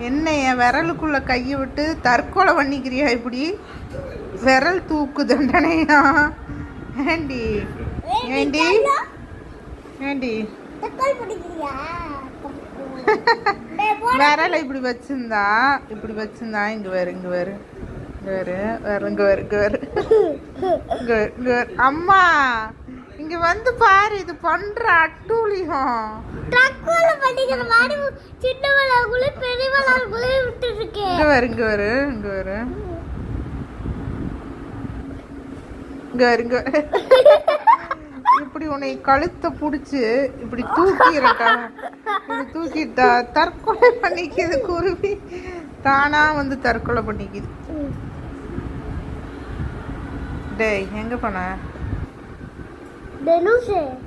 என்ன என் விரலுக்குள்ள கையை விட்டு தற்கொலை பண்ணிக்கிறியா? இப்படி விரல் தூக்கு தண்டனையா? ஏண்டி ஏண்டி ஏண்டி விரலை இப்படி வச்சிருந்தா இங்க வேறு அம்மா இங்க வந்து பாரு, இது பண்ற அட்டூழியம். இப்படி உன்னை கழுத்தை புடிச்சு இப்படி தூக்கிடக்கா, இப்படி தூக்கிட்டா தற்கொலை பண்ணிக்குது. குருவி தானா வந்து தற்கொலை பண்ணிக்குது. டேய் எங்க போன?